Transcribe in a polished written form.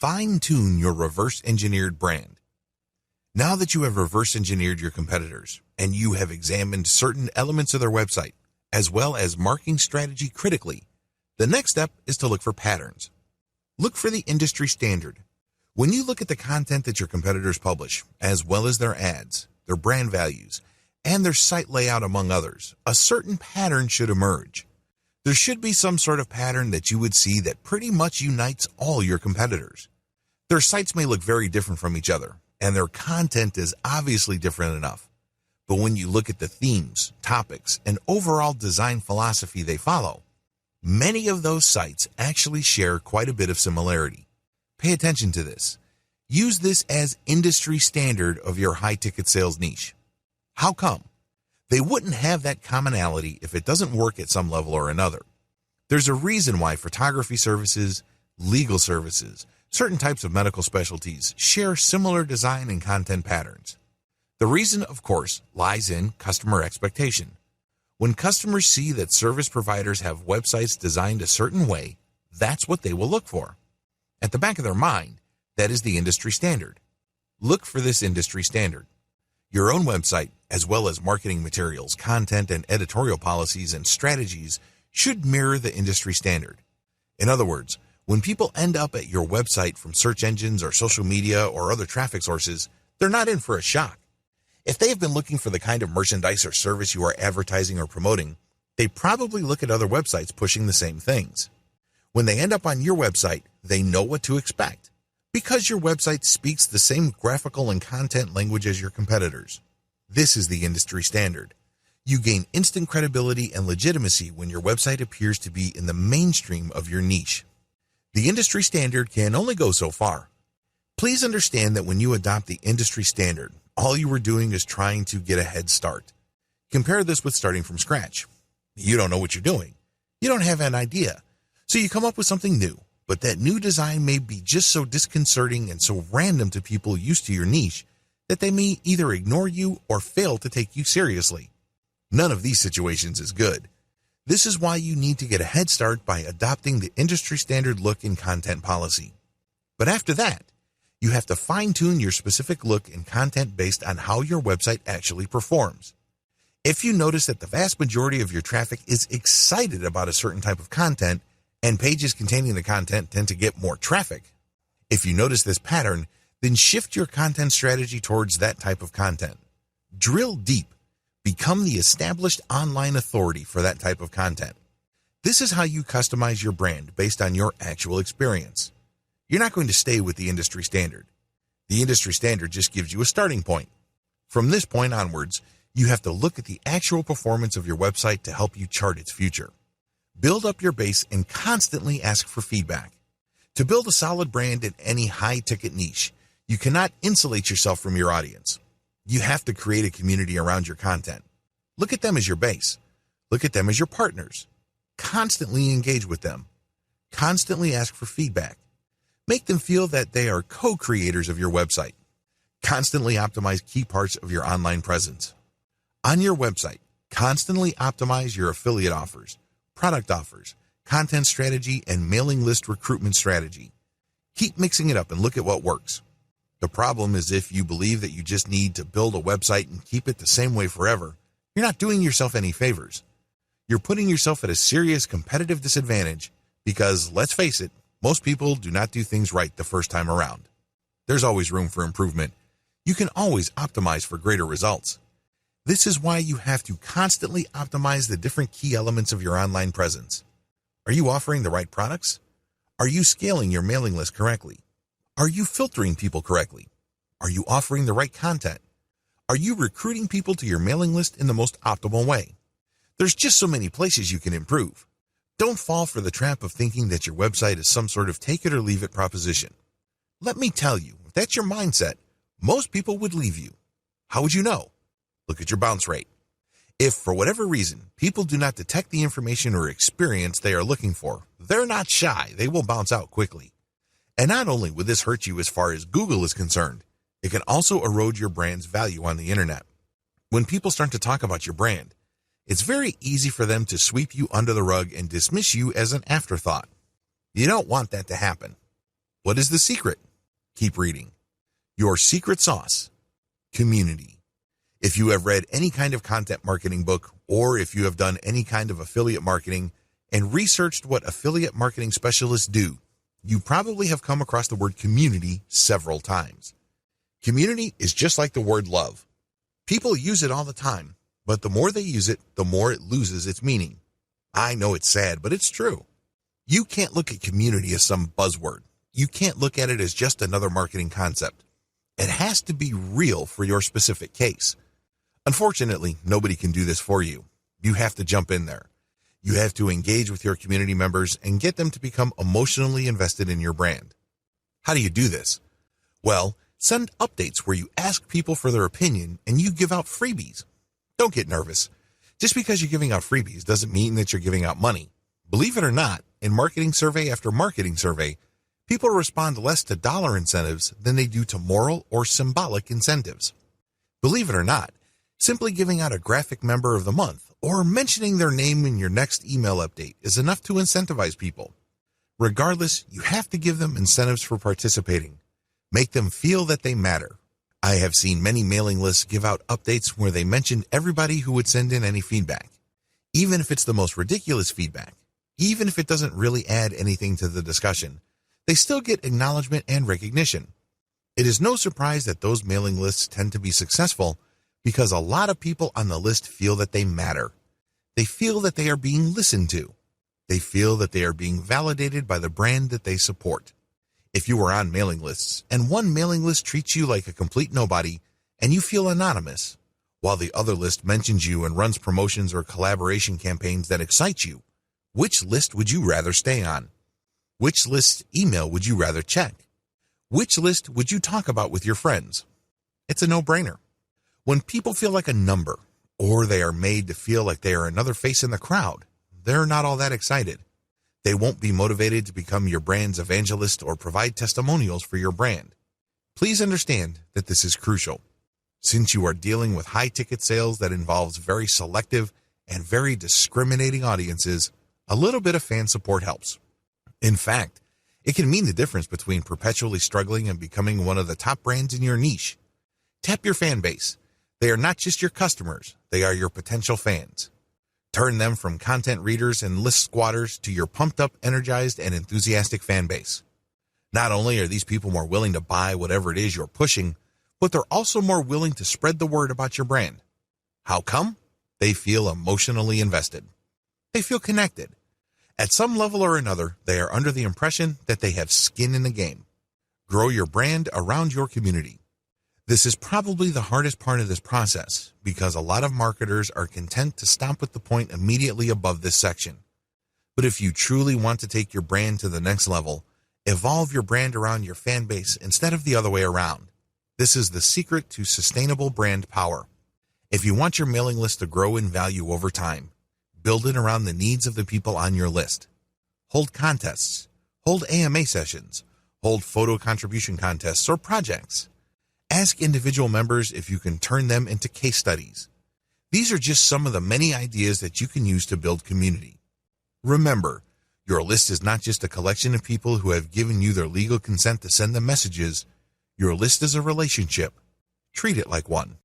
Fine-tune your reverse-engineered brand. Now that you have reverse-engineered your competitors and you have examined certain elements of their website, as well as marketing strategy critically, the next step is to look for patterns. Look for the industry standard. When you look at the content that your competitors publish, as well as their ads, their brand values, and their site layout among others, a certain pattern should emerge. There should be some sort of pattern that you would see that pretty much unites all your competitors. Their sites may look very different from each other, and their content is obviously different enough. But when you look at the themes, topics, and overall design philosophy they follow, many of those sites actually share quite a bit of similarity. Pay attention to this. Use this as industry standard of your high-ticket sales niche. How come? They wouldn't have that commonality if it doesn't work at some level or another. There's a reason why photography services, legal services, certain types of medical specialties share similar design and content patterns. The reason, of course, lies in customer expectation. When customers see that service providers have websites designed a certain way, that's what they will look for. At the back of their mind, that is the industry standard. Look for this industry standard. Your own website, as well as marketing materials, content, and editorial policies and strategies should mirror the industry standard. In other words, when people end up at your website from search engines or social media or other traffic sources, they're not in for a shock. If they have been looking for the kind of merchandise or service you are advertising or promoting, they probably look at other websites pushing the same things. When they end up on your website, they know what to expect, because your website speaks the same graphical and content language as your competitors. This is the industry standard. You gain instant credibility and legitimacy when your website appears to be in the mainstream of your niche. The industry standard can only go so far. Please understand that when you adopt the industry standard, all you are doing is trying to get a head start. Compare this with starting from scratch. You don't know what you're doing. You don't have an idea. So you come up with something new, but that new design may be just so disconcerting and so random to people used to your niche that they may either ignore you or fail to take you seriously. None of these situations is good. This is why you need to get a head start by adopting the industry standard look and content policy. But after that, you have to fine-tune your specific look and content based on how your website actually performs. If you notice that the vast majority of your traffic is excited about a certain type of content, and pages containing the content tend to get more traffic, if you notice this pattern, then shift your content strategy towards that type of content. Drill deep. Become the established online authority for that type of content. This is how you customize your brand based on your actual experience. You're not going to stay with the industry standard. The industry standard just gives you a starting point. From this point onwards, you have to look at the actual performance of your website to help you chart its future. Build up your base and constantly ask for feedback. To build a solid brand in any high-ticket niche, you cannot insulate yourself from your audience. You have to create a community around your content. Look at them as your base. Look at them as your partners. Constantly engage with them. Constantly ask for feedback. Make them feel that they are co-creators of your website. Constantly optimize key parts of your online presence. On your website, constantly optimize your affiliate offers, product offers, content strategy, and mailing list recruitment strategy. Keep mixing it up and look at what works. The problem is if you believe that you just need to build a website and keep it the same way forever, you're not doing yourself any favors. You're putting yourself at a serious competitive disadvantage because, let's face it, most people do not do things right the first time around. There's always room for improvement. You can always optimize for greater results. This is why you have to constantly optimize the different key elements of your online presence. Are you offering the right products? Are you scaling your mailing list correctly? Are you filtering people correctly? Are you offering the right content? Are you recruiting people to your mailing list in the most optimal way? There's just so many places you can improve. Don't fall for the trap of thinking that your website is some sort of take it or leave it proposition. Let me tell you, if that's your mindset, most people would leave you. How would you know? Look at your bounce rate. If, for whatever reason, people do not detect the information or experience they are looking for, they're not shy, they will bounce out quickly. And not only would this hurt you as far as Google is concerned, it can also erode your brand's value on the internet. When people start to talk about your brand, it's very easy for them to sweep you under the rug and dismiss you as an afterthought. You don't want that to happen. What is the secret? Keep reading. Your secret sauce. Community. If you have read any kind of content marketing book, or if you have done any kind of affiliate marketing and researched what affiliate marketing specialists do, you probably have come across the word community several times. Community is just like the word love. People use it all the time, but the more they use it, the more it loses its meaning. I know it's sad, but it's true. You can't look at community as some buzzword. You can't look at it as just another marketing concept. It has to be real for your specific case. Unfortunately, nobody can do this for you. You have to jump in there. You have to engage with your community members and get them to become emotionally invested in your brand. How do you do this? Well, send updates where you ask people for their opinion and you give out freebies. Don't get nervous. Just because you're giving out freebies doesn't mean that you're giving out money. Believe it or not, in marketing survey after marketing survey, people respond less to dollar incentives than they do to moral or symbolic incentives. Believe it or not, simply giving out a graphic member of the month or mentioning their name in your next email update is enough to incentivize people. Regardless, you have to give them incentives for participating. Make them feel that they matter. I have seen many mailing lists give out updates where they mentioned everybody who would send in any feedback. Even if it's the most ridiculous feedback, even if it doesn't really add anything to the discussion, they still get acknowledgement and recognition. It is no surprise that those mailing lists tend to be successful because a lot of people on the list feel that they matter. They feel that they are being listened to. They feel that they are being validated by the brand that they support. If you are on mailing lists and one mailing list treats you like a complete nobody and you feel anonymous, while the other list mentions you and runs promotions or collaboration campaigns that excite you, which list would you rather stay on? Which list email would you rather check? Which list would you talk about with your friends? It's a no-brainer. When people feel like a number, or they are made to feel like they are another face in the crowd, they're not all that excited. They won't be motivated to become your brand's evangelist or provide testimonials for your brand. Please understand that this is crucial. Since you are dealing with high-ticket sales that involves very selective and very discriminating audiences, a little bit of fan support helps. In fact, it can mean the difference between perpetually struggling and becoming one of the top brands in your niche. Tap your fan base. They are not just your customers, they are your potential fans. Turn them from content readers and list squatters to your pumped up, energized, and enthusiastic fan base. Not only are these people more willing to buy whatever it is you're pushing, but they're also more willing to spread the word about your brand. How come? They feel emotionally invested. They feel connected. At some level or another, they are under the impression that they have skin in the game. Grow your brand around your community. This is probably the hardest part of this process because a lot of marketers are content to stop at the point immediately above this section. But if you truly want to take your brand to the next level, evolve your brand around your fan base instead of the other way around. This is the secret to sustainable brand power. If you want your mailing list to grow in value over time, build it around the needs of the people on your list. Hold contests, hold AMA sessions, hold photo contribution contests or projects. Ask individual members if you can turn them into case studies. These are just some of the many ideas that you can use to build community. Remember, your list is not just a collection of people who have given you their legal consent to send them messages. Your list is a relationship. Treat it like one.